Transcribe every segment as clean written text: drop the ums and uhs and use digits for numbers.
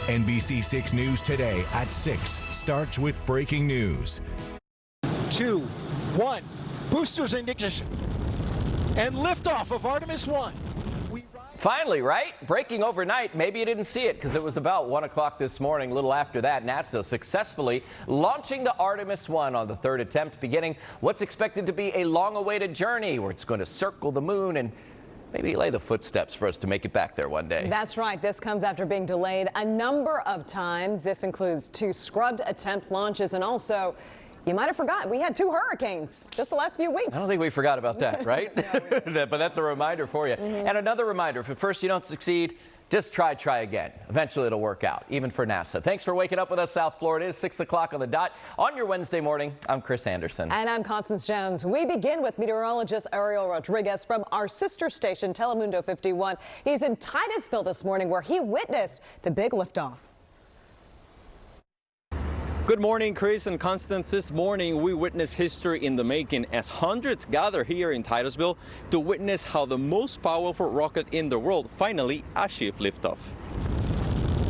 NBC 6 News today at 6 starts with breaking news. 2, 1, boosters in ignition, and liftoff of Artemis 1. Finally, right? Breaking overnight. Maybe you didn't see it because it was about 1 o'clock this morning. A little after that, NASA successfully launching the Artemis 1 on the third attempt, beginning what's expected to be a long-awaited journey where it's going to circle the moon and maybe lay the footsteps for us to make it back there one day. That's right. This comes after being delayed a number of times. This includes 2 scrubbed attempt launches and also, you might have forgotten, we had 2 hurricanes just the last few weeks. I don't think we forgot about that, right? No, but that's a reminder for you. And another reminder, if at first you don't succeed, just try again. Eventually it'll work out, even for NASA. Thanks for waking up with us, South Florida. It is 6 o'clock on the dot on your Wednesday morning. I'm Chris Anderson. And I'm Constance Jones. We begin with meteorologist Ariel Rodriguez from our sister station, Telemundo 51. He's in Titusville this morning where he witnessed the big liftoff. Good morning, Chris and Constance. This morning, we witnessed history in the making as hundreds gather here in Titusville to witness how the most powerful rocket in the world finally achieved liftoff.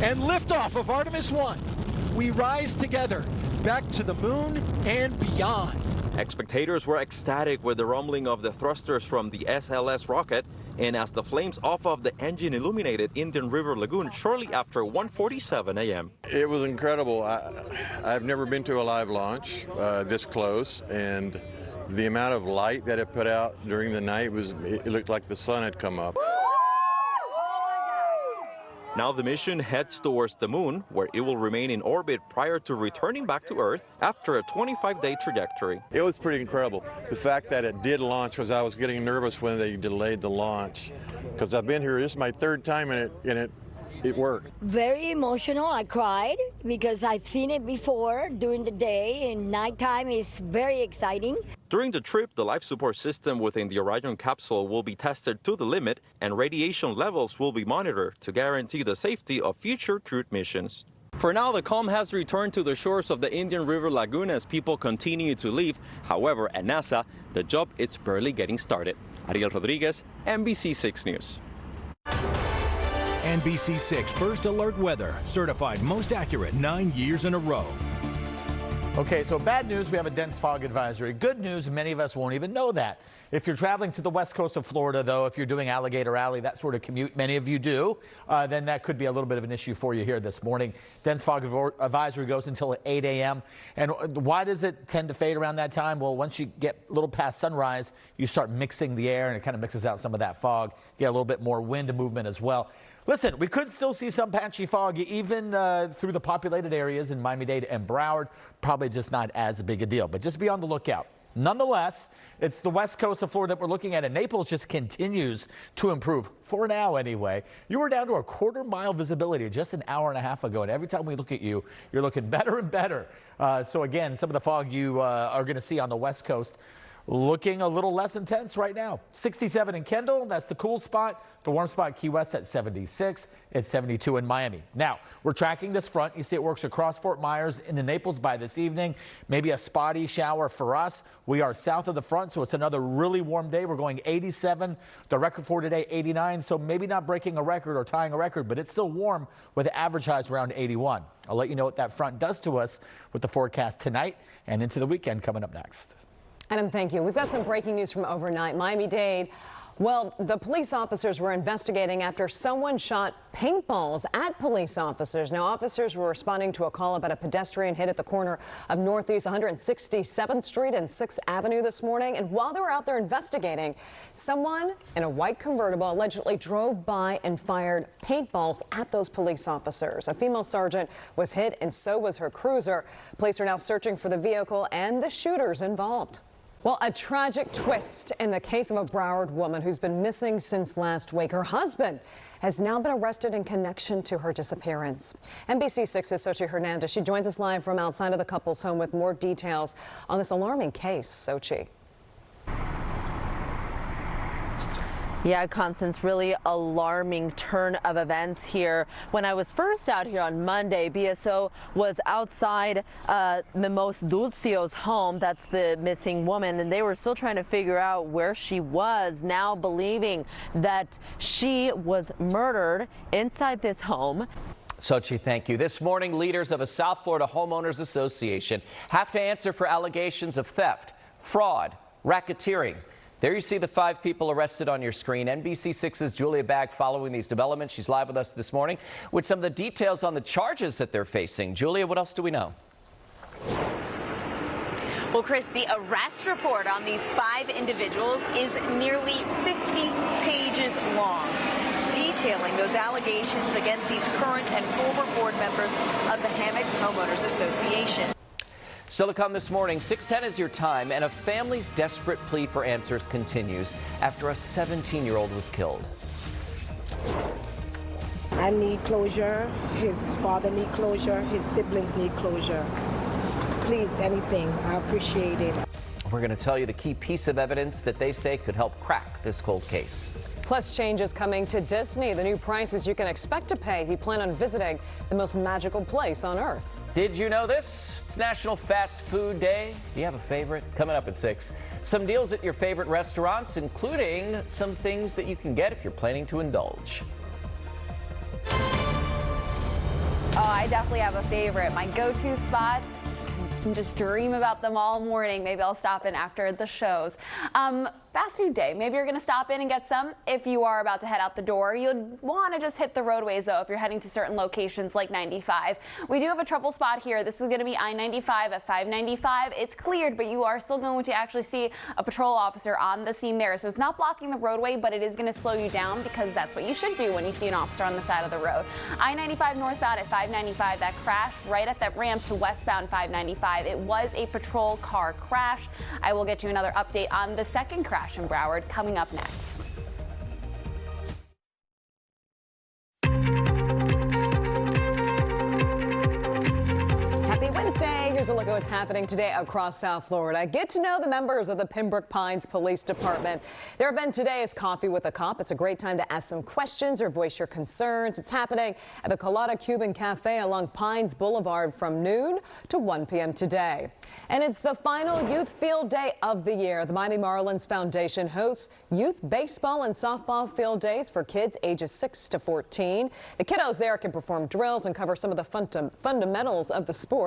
And liftoff of Artemis 1. We rise together back to the moon and beyond. Spectators were ecstatic with the rumbling of the thrusters from the SLS rocket, and as the flames off of the engine illuminated Indian River Lagoon shortly after 1:47 a.m. It was incredible. I've never been to a live launch this close, and the amount of light that it put out during the night it looked like the sun had come up. Now the mission heads towards the moon, where it will remain in orbit prior to returning back to Earth after a 25-day trajectory. It was pretty incredible. The fact that it did launch, because I was getting nervous when they delayed the launch, because I've been here, this is my 3rd time and it worked. Very emotional. I cried because I've seen it before during the day, and nighttime is very exciting. During the trip, the life support system within the Orion capsule will be tested to the limit, and radiation levels will be monitored to guarantee the safety of future crewed missions. For now, the calm has returned to the shores of the Indian River Lagoon as people continue to leave. However, at NASA, the job is barely getting started. Ariel Rodriguez, NBC 6 News. NBC 6 First Alert Weather, certified most accurate 9 years in a row. Okay, so bad news, we have a dense fog advisory. Good news, many of us won't even know that. If you're traveling to the west coast of Florida, though, if you're doing Alligator Alley, that sort of commute, many of you do, then that could be a little bit of an issue for you here this morning. Dense fog advisory goes until 8 a.m. And why does it tend to fade around that time? Well, once you get a little past sunrise, you start mixing the air, and it kind of mixes out some of that fog. You get a little bit more wind movement as well. Listen, we could still see some patchy fog even through the populated areas in Miami-Dade and Broward. Probably just not as big a deal, but just be on the lookout. Nonetheless, it's the west coast of Florida that we're looking at, and Naples just continues to improve, for now anyway. You were down to a quarter-mile visibility just an hour and a half ago, and every time we look at you, you're looking better and better. So again, some of the fog you are going to see on the west coast looking a little less intense right now. 67 in Kendall, that's the cool spot. The warm spot, Key West at 76. It's 72 in Miami. Now, we're tracking this front. You see it works across Fort Myers into Naples by this evening. Maybe a spotty shower for us. We are south of the front, so it's another really warm day. We're going 87. The record for today, 89. So maybe not breaking a record or tying a record, but it's still warm with average highs around 81. I'll let you know what that front does to us with the forecast tonight and into the weekend coming up next. Adam, thank you. We've got some breaking news from overnight. Miami-Dade. Well, the police officers were investigating after someone shot paintballs at police officers. Now, officers were responding to a call about a pedestrian hit at the corner of Northeast 167th Street and 6th Avenue this morning. And while they were out there investigating, someone in a white convertible allegedly drove by and fired paintballs at those police officers. A female sergeant was hit, and so was her cruiser. Police are now searching for the vehicle and the shooters involved. Well, a tragic twist in the case of a Broward woman who's been missing since last week. Her husband has now been arrested in connection to her disappearance. NBC 6's Sochi Hernandez, she joins us live from outside of the couple's home with more details on this alarming case. Sochi. Yeah, Constance, really alarming turn of events here. When I was first out here on Monday, BSO was outside Mimos Dulcio's home. That's the missing woman, and they were still trying to figure out where she was, now believing that she was murdered inside this home. Sochi, thank you. This morning, leaders of a South Florida homeowners association have to answer for allegations of theft, fraud, racketeering. There you see the 5 people arrested on your screen. NBC6's Julia Bagg following these developments. She's live with us this morning with some of the details on the charges that they're facing. Julia, what else do we know? Well, Chris, the arrest report on these 5 individuals is nearly 50 pages long, detailing those allegations against these current and former board members of the Hammocks Homeowners Association. Still to come this morning, 6:10 is your time, and a family's desperate plea for answers continues after a 17-year-old was killed. I need closure. His father need closure. His siblings need closure. Please, anything. I appreciate it. We're going to tell you the key piece of evidence that they say could help crack this cold case. Plus, changes coming to Disney. The new prices you can expect to pay if you plan on visiting the most magical place on Earth. Did you know this? It's National Fast Food Day. Do you have a favorite? Coming up at 6. Some deals at your favorite restaurants, including some things that you can get if you're planning to indulge. Oh, I definitely have a favorite. My go-to spots. I can just dream about them all morning. Maybe I'll stop in after the shows. Fast food day. Maybe you're going to stop in and get some. If you are about to head out the door, you'd want to just hit the roadways, though, if you're heading to certain locations like 95. We do have a trouble spot here. This is going to be I-95 at 595. It's cleared, but you are still going to actually see a patrol officer on the scene there. So it's not blocking the roadway, but it is going to slow you down because that's what you should do when you see an officer on the side of the road. I-95 northbound at 595. That crash right at that ramp to westbound 595. It was a patrol car crash. I will get you another update on the second crash in Broward coming up next. Happy Wednesday. Here's a look at what's happening today across South Florida. Get to know the members of the Pembroke Pines Police Department. Their event today is Coffee with a Cop. It's a great time to ask some questions or voice your concerns. It's happening at the Colada Cuban Cafe along Pines Boulevard from noon to 1 p.m. today. And it's the final Youth Field Day of the year. The Miami Marlins Foundation hosts youth baseball and softball field days for kids ages 6 to 14. The kiddos there can perform drills and cover some of the fundamentals of the sport.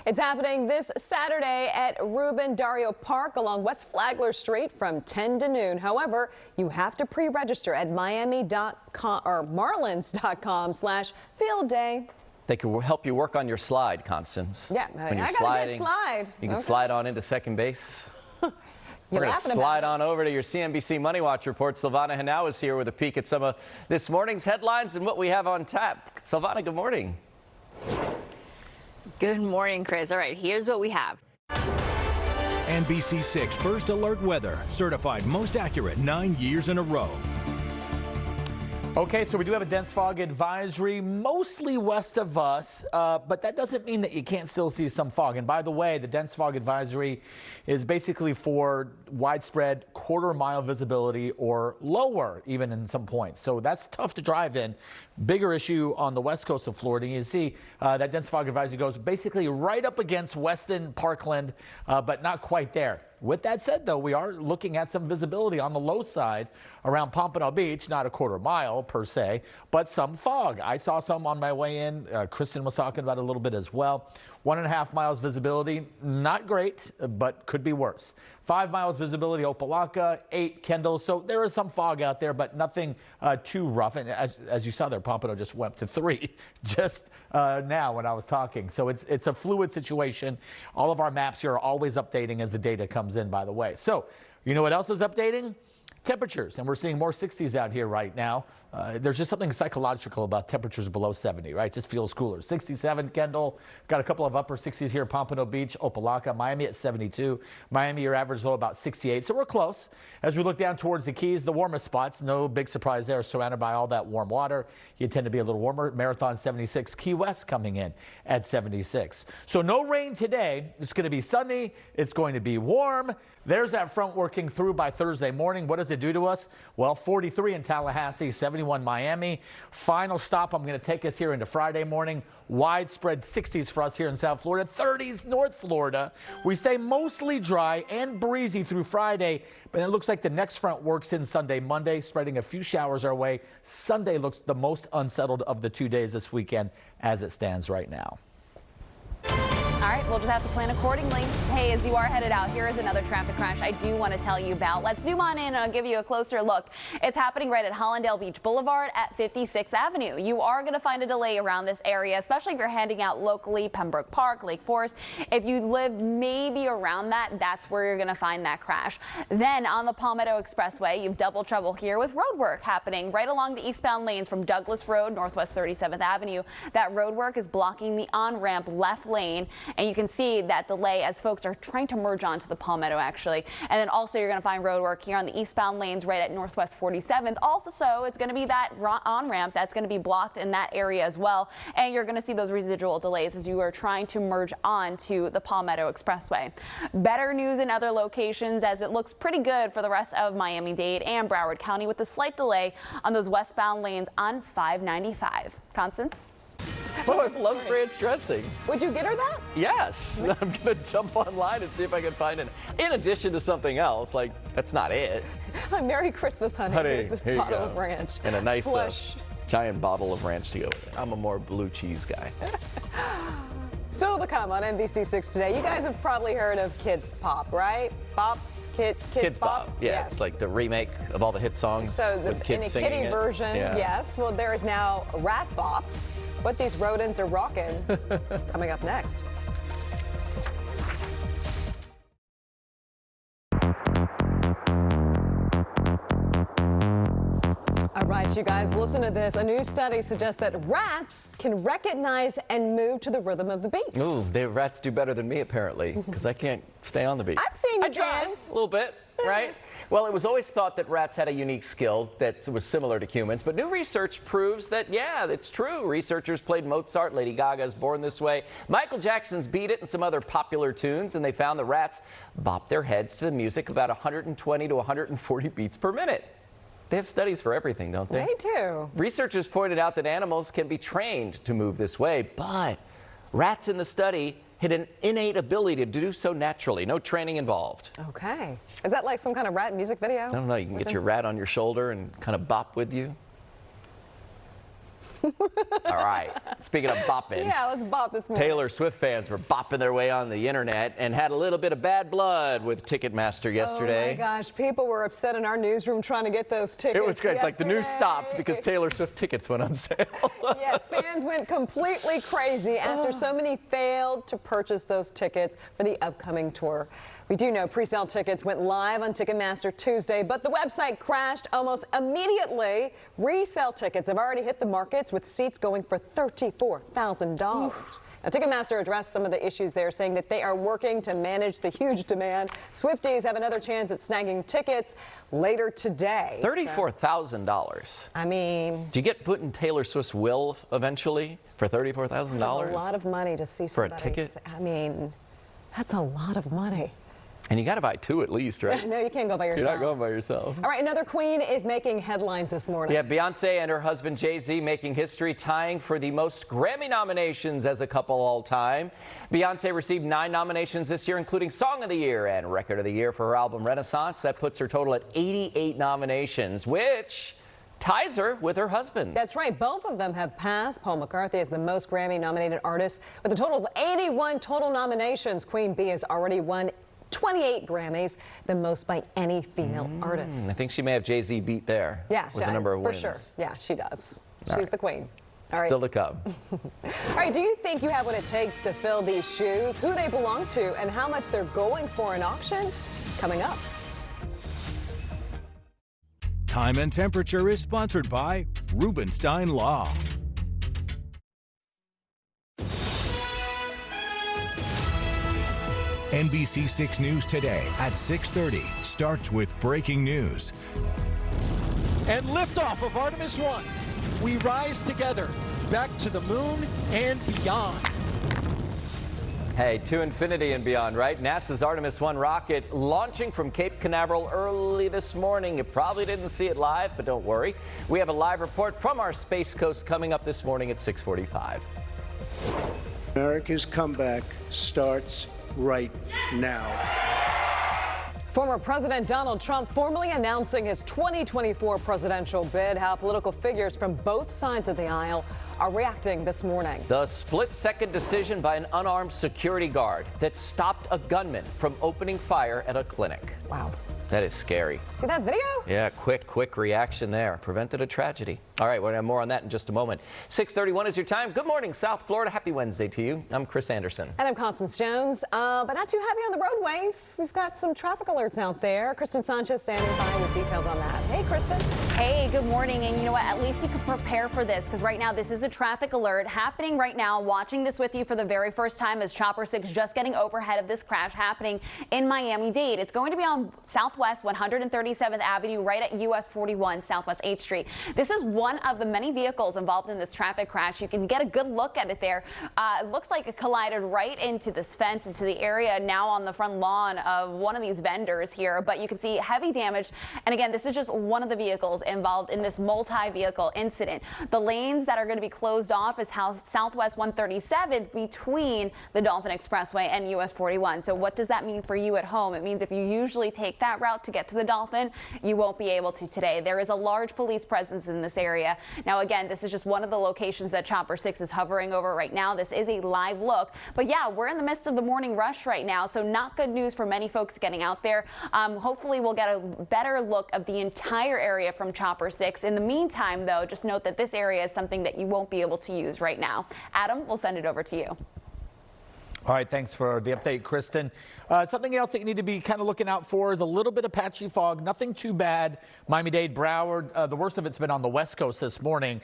It's happening this Saturday at Ruben Dario Park along West Flagler Street from 10 to noon. However, you have to pre-register at miami.com or marlins.com/field day. They can help you work on your slide, Constance. Yeah, when you're I got sliding, a good slide. You can slide on into second base. You're We're going to slide on over to your CNBC Money Watch report. Silvana Henao is here with a peek at some of this morning's headlines and what we have on tap. Silvana, good morning. Good morning, Chris. All right, here's what we have. NBC6 First Alert Weather, certified most accurate 9 years in a row. Okay, so we do have a dense fog advisory mostly west of us, but that doesn't mean that you can't still see some fog. And by the way, the dense fog advisory is basically for widespread quarter-mile visibility or lower, even in some points. So that's tough to drive in. Bigger issue on the west coast of Florida. You see that dense fog advisory goes basically right up against Weston, Parkland, but not quite there. With that said, though, we are looking at some visibility on the low side around Pompano Beach, not a quarter mile per se, but some fog. I saw some on my way in. Kristen was talking about it a little bit as well. 1.5 miles visibility, not great, but could be worse. 5 miles visibility, Opelika, 8 Kendall. So there is some fog out there, but nothing too rough. And as you saw there, Pompano just went to 3 just now when I was talking. So it's a fluid situation. All of our maps here are always updating as the data comes in, by the way. So you know what else is updating? Temperatures, and we're seeing more 60s out here right now. There's just something psychological about temperatures below 70, right? It just feels cooler. 67 Kendall, got a couple of upper 60s here, Pompano Beach, Opelika, Miami at 72. Miami, your average low about 68, so we're close. As we look down towards the Keys, the warmest spots, no big surprise there, surrounded by all that warm water. You tend to be a little warmer. Marathon 76, Key West coming in at 76. So no rain today. It's going to be sunny. It's going to be warm. There's that front working through by Thursday morning. What does it do to us? Well, 43 in Tallahassee, 71 Miami. Final stop, I'm going to take us here into Friday morning. Widespread 60s for us here in South Florida, 30s North Florida. We stay mostly dry and breezy through Friday, but it looks like the next front works in Sunday, Monday, spreading a few showers our way. Sunday looks the most unsettled of the 2 days this weekend as it stands right now. All right, we'll just have to plan accordingly. Hey, as you are headed out, here is another traffic crash I do want to tell you about. Let's zoom on in and I'll give you a closer look. It's happening right at Hollandale Beach Boulevard at 56th Avenue. You are going to find a delay around this area, especially if you're heading out locally, Pembroke Park, Lake Forest. If you live maybe around that, that's where you're going to find that crash. Then on the Palmetto Expressway, you've double trouble here with road work happening right along the eastbound lanes from Douglas Road, Northwest 37th Avenue. That road work is blocking the on-ramp left lane. And you can see that delay as folks are trying to merge onto the Palmetto, actually. And then also you're going to find road work here on the eastbound lanes right at Northwest 47th. Also, it's going to be that on-ramp that's going to be blocked in that area as well. And you're going to see those residual delays as you are trying to merge onto the Palmetto Expressway. Better news in other locations as it looks pretty good for the rest of Miami-Dade and Broward County with a slight delay on those westbound lanes on 595. Constance? My wife loves ranch dressing. Would you get her that? Yes. I'm going to jump online and see if I can find it. In addition to something else, like, that's not it. Merry Christmas, honey. Here's a here you bottle go. of ranch. And a nice Flush. giant bottle of ranch to go with it. I'm a more blue cheese guy. Still to come on NBC6 today. You guys have probably heard of Kids Pop, right? Bop? Kids Bop. Yeah, yes. It's like the remake of all the hit songs So with kids in a singing kiddie it. version, Yeah. yes. Well, there is now Rat Bop. What these rodents are rocking coming up next. All right, you guys, listen to this. A new study suggests that rats can recognize and move to the rhythm of the beat. Ooh, the rats do better than me, apparently, because I can't stay on the beat. I've seen you I try dance. a little bit, right? Well, it was always thought that rats had a unique skill that was similar to humans, but new research proves that, yeah, it's true. Researchers played Mozart, Lady Gaga's Born This Way, Michael Jackson's Beat It, and some other popular tunes, and they found the rats bop their heads to the music about 120 to 140 beats per minute. They have studies for everything, don't they? They do. Researchers pointed out that animals can be trained to move this way, but rats in the study had an innate ability to do so naturally, no training involved. Okay. Is that like some kind of rat music video? I don't know, you can get your rat on your shoulder and kind of bop with you. All right, speaking of bopping. Yeah, let's bop this morning. Taylor Swift fans were bopping their way on the internet and had a little bit of bad blood with Ticketmaster yesterday. Oh my gosh, people were upset in our newsroom trying to get those tickets. It was great. It's like the news yesterday. stopped because Taylor Swift tickets went on sale. Yes, fans went completely crazy after so many failed to purchase those tickets for the upcoming tour. We do know pre-sale tickets went live on Ticketmaster Tuesday, but the website crashed almost immediately. Resale tickets have already hit the markets with seats going for $34,000. Now, Ticketmaster addressed some of the issues there, saying that they are working to manage the huge demand. Swifties have another chance at snagging tickets later today. $34,000. I mean, Do you get put in Taylor Swift's will eventually for $34,000? that's a lot of money to see For a somebody. ticket? I mean, that's a lot of money. And you got to buy two at least, right? No, you can't go by yourself. You're not going by yourself. All right, another queen is making headlines this morning. Yeah, Beyonce and her husband Jay-Z making history, tying for the most Grammy nominations as a couple all time. Beyonce received 9 nominations this year, including Song of the Year and Record of the Year for her album Renaissance. That puts her total at 88 nominations, which ties her with her husband. That's right. Both of them have passed Paul McCartney as the most Grammy-nominated artist. With a total of 81 total nominations, Queen Bee has already won 28 Grammys, the most by any female artist. I think she may have Jay-Z beat there. Yeah, with the number of wins. for sure. Yeah, she does. All She's right. the queen. All right. Still to come. All right, do you think you have what it takes to fill these shoes, who they belong to, and how much they're going for in auction? Coming up. Time and Temperature is sponsored by Rubenstein Law. NBC 6 News today at 6:30 starts with breaking news. And liftoff of Artemis 1. We rise together back to the moon and beyond. Hey, to infinity and beyond, right? NASA's Artemis 1 rocket launching from Cape Canaveral early this morning. You probably didn't see it live, but don't worry. We have a live report from our Space Coast coming up this morning at 6:45. America's comeback starts right now. Former President Donald Trump formally announcing his 2024 presidential bid. How political figures from both sides of the aisle are reacting this morning. The split-second decision by an unarmed security guard that stopped a gunman from opening fire at a clinic. Wow. That is scary. See that video? Yeah, quick reaction there. Prevented a tragedy. All right, we're going to have more on that in just a moment. 6:31 is your time. Good morning, South Florida. Happy Wednesday to you. I'm Chris Anderson. And I'm Constance Jones. But not too happy on the roadways. We've got some traffic alerts out there. Kristen Sanchez standing by with details on that. Hey, Kristen. Hey, good morning. And you know what? At least you can prepare for this, because right now this is a traffic alert happening right now. Watching this with you for the very first time as Chopper 6 just getting overhead of this crash happening in Miami-Dade. It's going to be on Southwest 137th Avenue, right at US 41 Southwest 8th Street. This is one of the many vehicles involved in this traffic crash. You can get a good look at it there. It looks like it collided right into this fence, into the area now on the front lawn of one of these vendors here. But you can see heavy damage. And again, this is just one of the vehicles involved in this multi-vehicle incident. The lanes that are going to be closed off is Southwest 137th between the Dolphin Expressway and US 41. So what does that mean for you at home? It means if you usually take that route to get to the Dolphin, you won't be able to today. There is a large police presence in this area. Now, again, this is just one of the locations that Chopper 6 is hovering over right now. This is a live look. But yeah, we're in the midst of the morning rush right now, so not good news for many folks getting out there. Hopefully we'll get a better look of the entire area from Chopper 6. In the meantime, though, just note that this area is something that you won't be able to use right now. Adam, we'll send it over to you. All right, thanks for the update, Kristen. Something else that you need to be kind of looking out for is a little bit of patchy fog. Nothing too bad. Miami-Dade, Broward, the worst of it's been on the west coast this morning.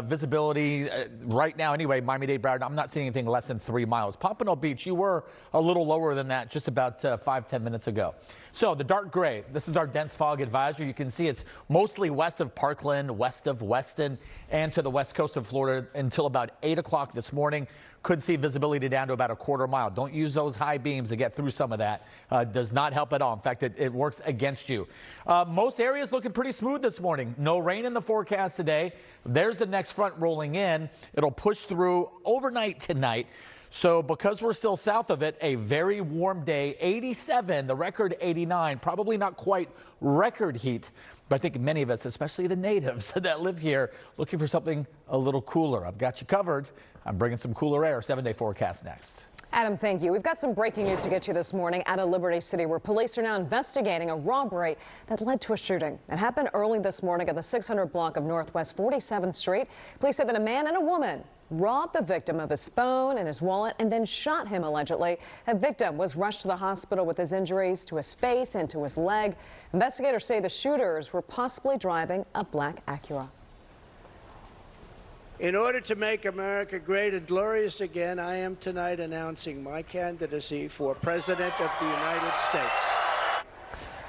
Visibility right now anyway, Miami-Dade, Broward, I'm not seeing anything less than 3 miles. Pompano Beach, you were a little lower than that just about 5-10 minutes ago. So the dark gray, this is our dense fog advisory. You can see it's mostly west of Parkland, west of Weston, and to the west coast of Florida until about 8 o'clock this morning. Could see visibility down to about a quarter mile. Don't use those high beams to get through some of that. Does not help at all. In fact, it works against you. Most areas looking pretty smooth this morning. No rain in the forecast today. There's the next front rolling in. It'll push through overnight tonight. So because we're still south of it, a very warm day, 87, the record 89, probably not quite record heat. But I think many of us, especially the natives that live here, looking for something a little cooler. I've got you covered. I'm bringing some cooler air. 7-day forecast next. Adam, thank you. We've got some breaking news to get to this morning out of Liberty City, where police are now investigating a robbery that led to a shooting. It happened early this morning at the 600 block of Northwest 47th Street. Police said that a man and a woman robbed the victim of his phone and his wallet and then shot him, allegedly. The victim was rushed to the hospital with his injuries to his face and to his leg. Investigators say the shooters were possibly driving a black Acura. In order to make America great and glorious again, I am tonight announcing my candidacy for President of the United States.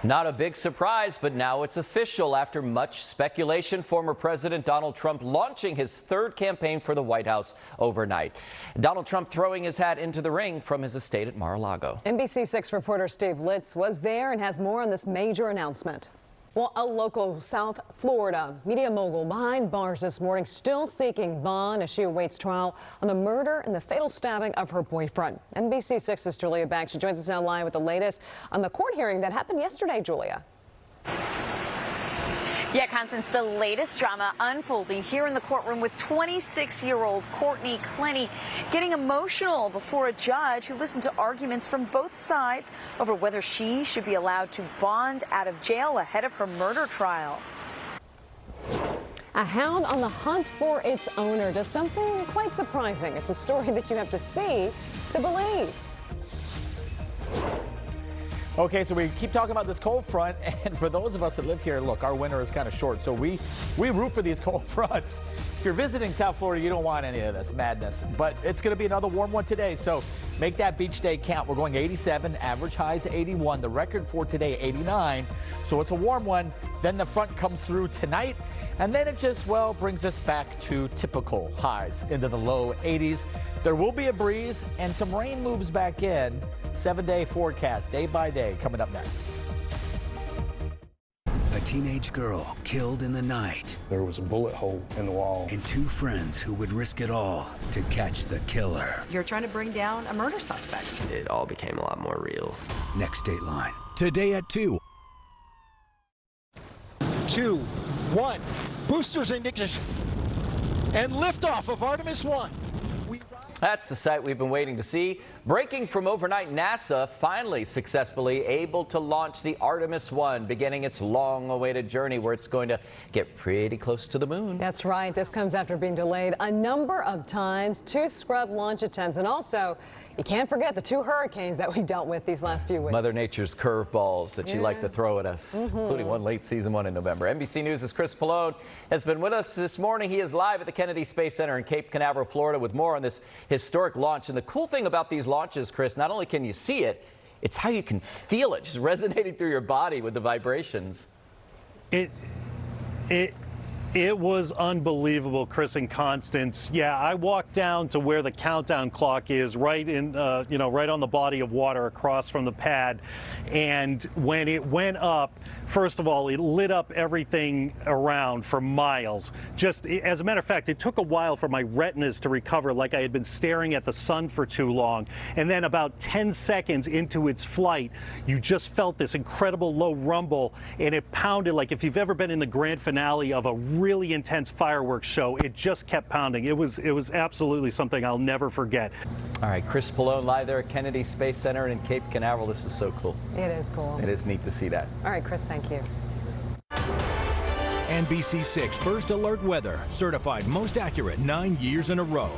Not a big surprise, but now it's official. After much speculation, former President Donald Trump launching his third campaign for the White House overnight. Donald Trump throwing his hat into the ring from his estate at Mar-a-Lago. NBC 6 reporter Steve Litz was there and has more on this major announcement. Well, a local South Florida media mogul behind bars this morning, still seeking bond as she awaits trial on the murder and the fatal stabbing of her boyfriend. NBC 6's Julia Back. She joins us now live with the latest on the court hearing that happened yesterday, Julia. Yeah, Constance, the latest drama unfolding here in the courtroom with 26-year-old Courtney Clenny getting emotional before a judge who listened to arguments from both sides over whether she should be allowed to bond out of jail ahead of her murder trial. A hound on the hunt for its owner does something quite surprising. It's a story that you have to see to believe. Okay, so we keep talking about this cold front, and for those of us that live here, look, our winter is kind of short, so we root for these cold fronts. If you're visiting South Florida, you don't want any of this madness, but it's going to be another warm one today, so make that beach day count. We're going 87, average highs 81, the record for today 89, so it's a warm one. Then the front comes through tonight, and then it just, well, brings us back to typical highs into the low 80s. There will be a breeze, and some rain moves back in. 7-day forecast, day by day, coming up next. A teenage girl killed in the night. There was a bullet hole in the wall. And two friends who would risk it all to catch the killer. You're trying to bring down a murder suspect. It all became a lot more real. Next Dateline. Today at 2. 2, 1, boosters in ignition, and liftoff of Artemis 1. That's the sight we've been waiting to see. Breaking from overnight, NASA finally successfully able to launch the Artemis 1, beginning its long-awaited journey where it's going to get pretty close to the moon. That's right. This comes after being delayed a number of times, 2 scrub launch attempts, and also you can't forget the 2 hurricanes that we dealt with these last few weeks. Mother Nature's curveballs that you like to throw at us, including one late season one in November. NBC News' Chris Pallone has been with us this morning. He is live at the Kennedy Space Center in Cape Canaveral, Florida, with more on this historic launch. And the cool thing about these launches, Chris, not only can you see it, it's how you can feel it just resonating through your body with the vibrations. It was unbelievable, Chris and Constance. Yeah, I walked down to where the countdown clock is, right in, right on the body of water across from the pad. And when it went up, first of all, it lit up everything around for miles. Just as a matter of fact, it took a while for my retinas to recover, like I had been staring at the sun for too long. And then about 10 seconds into its flight, you just felt this incredible low rumble, and it pounded like if you've ever been in the grand finale of a really intense fireworks show. It just kept pounding. It was absolutely something I'll never forget. All right, Chris Pallone live there at Kennedy Space Center in Cape Canaveral. This is so cool. It is cool. It is neat to see that. All right, Chris, thank you. NBC6 First Alert Weather, certified most accurate 9 years in a row.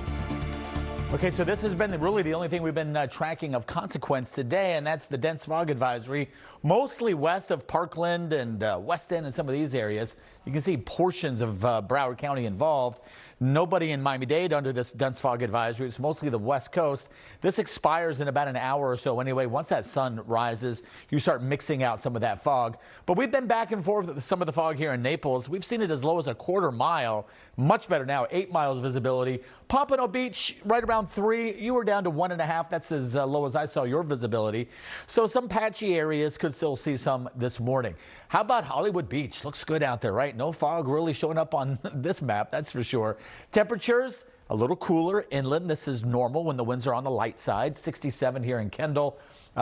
Okay, so this has been really the only thing we've been tracking of consequence today, and that's the dense fog advisory, mostly west of Parkland and West End and some of these areas. You can see portions of Broward County involved. Nobody in Miami-Dade under this dense fog advisory. It's mostly the West Coast. This expires in about an hour or so anyway. Once that sun rises, you start mixing out some of that fog. But we've been back and forth with some of the fog here in Naples. We've seen it as low as a quarter mile. Much better now, 8 miles visibility. Pompano Beach, right around 3. You were down to 1.5. That's as low as I saw your visibility. So some patchy areas could still see some this morning. How about Hollywood Beach? Looks good out there, right? No fog really showing up on this map, that's for sure. Temperatures a little cooler inland. This is normal when the winds are on the light side. 67 here in Kendall,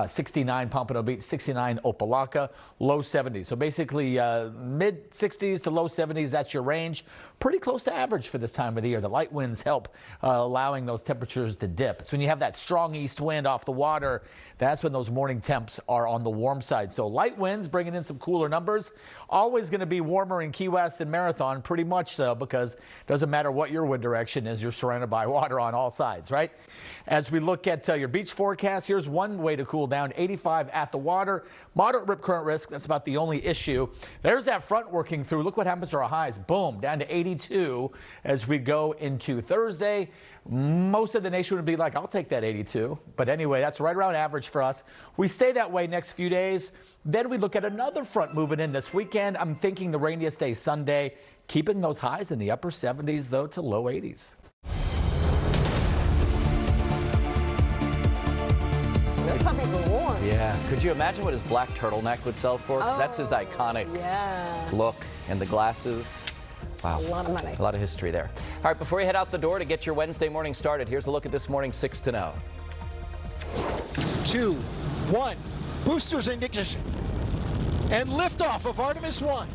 69 Pompano Beach, 69 Opelika, low 70s. So basically mid 60s to low 70s, that's your range. Pretty close to average for this time of the year. The light winds help allowing those temperatures to dip. It's when you have that strong east wind off the water, that's when those morning temps are on the warm side. So light winds bringing in some cooler numbers. Always going to be warmer in Key West and Marathon, pretty much though, because it doesn't matter what your wind direction is, you're surrounded by water on all sides, right? As we look at your beach forecast, here's one way to cool down, 85 at the water. Moderate rip current risk, that's about the only issue. There's that front working through. Look what happens to our highs. Boom, down to 82 as we go into Thursday. Most of the nation would be like, I'll take that 82. But anyway, that's right around average for us. We stay that way next few days. Then we look at another front moving in this weekend. I'm thinking the rainiest day Sunday, keeping those highs in the upper 70s, though, to low 80s. Those puppies were warm. Yeah. Could you imagine what his black turtleneck would sell for? Oh, that's his iconic look, and the glasses. Wow. A lot of money. A lot of history there. All right, before you head out the door to get your Wednesday morning started, here's a look at this morning's 6 to know. 2, 1, boosters in ignition, and liftoff of Artemis 1.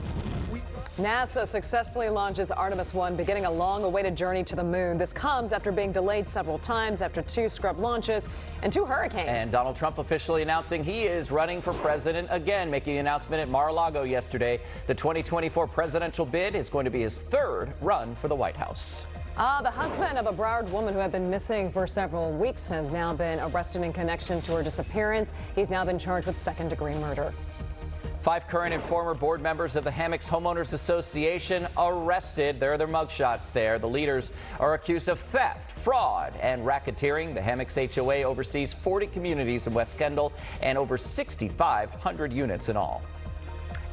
NASA successfully launches Artemis 1, beginning a long-awaited journey to the moon. This comes after being delayed several times after 2 scrub launches and 2 hurricanes. And Donald Trump officially announcing he is running for president again, making the announcement at Mar-a-Lago yesterday. The 2024 presidential bid is going to be his 3rd run for the White House. The husband of a Broward woman who had been missing for several weeks has now been arrested in connection to her disappearance. He's now been charged with second-degree murder. 5 current and former board members of the Hammocks Homeowners Association arrested. There are their mugshots there. The leaders are accused of theft, fraud, and racketeering. The Hammocks HOA oversees 40 communities in West Kendall and over 6,500 units in all.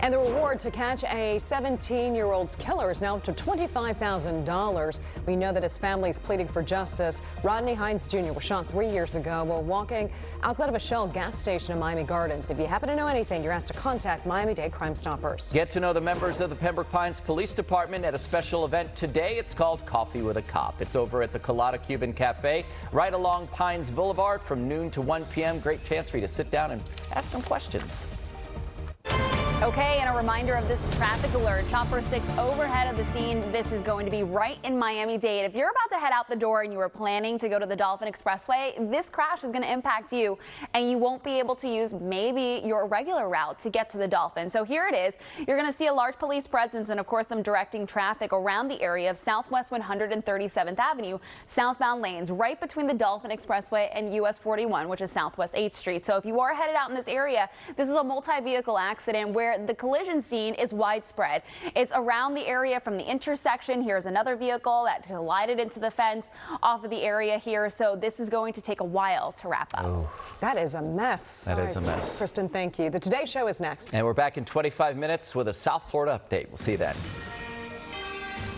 And the reward to catch a 17-year-old's killer is now up to $25,000. We know that his family is pleading for justice. Rodney Hines Jr. was shot 3 years ago while walking outside of a Shell gas station in Miami Gardens. If you happen to know anything, you're asked to contact Miami-Dade Crime Stoppers. Get to know the members of the Pembroke Pines Police Department at a special event today. It's called Coffee with a Cop. It's over at the Colada Cuban Cafe right along Pines Boulevard from noon to 1 p.m. Great chance for you to sit down and ask some questions. Okay, and a reminder of this traffic alert. Chopper 6 overhead of the scene. This is going to be right in Miami-Dade. If you're about to head out the door and you were planning to go to the Dolphin Expressway, this crash is going to impact you, and you won't be able to use maybe your regular route to get to the Dolphin. So here it is. You're going to see a large police presence and, of course, them directing traffic around the area of Southwest 137th Avenue, southbound lanes, right between the Dolphin Expressway and US 41, which is Southwest 8th Street. So if you are headed out in this area, this is a multi-vehicle accident where the collision scene is widespread. It's around the area from the intersection. Here's another vehicle that collided into the fence off of the area here. So this is going to take a while to wrap up. Oh. That is a mess. That is a mess. Kristen, thank you. The Today Show is next. And we're back in 25 minutes with a South Florida update. We'll see you then.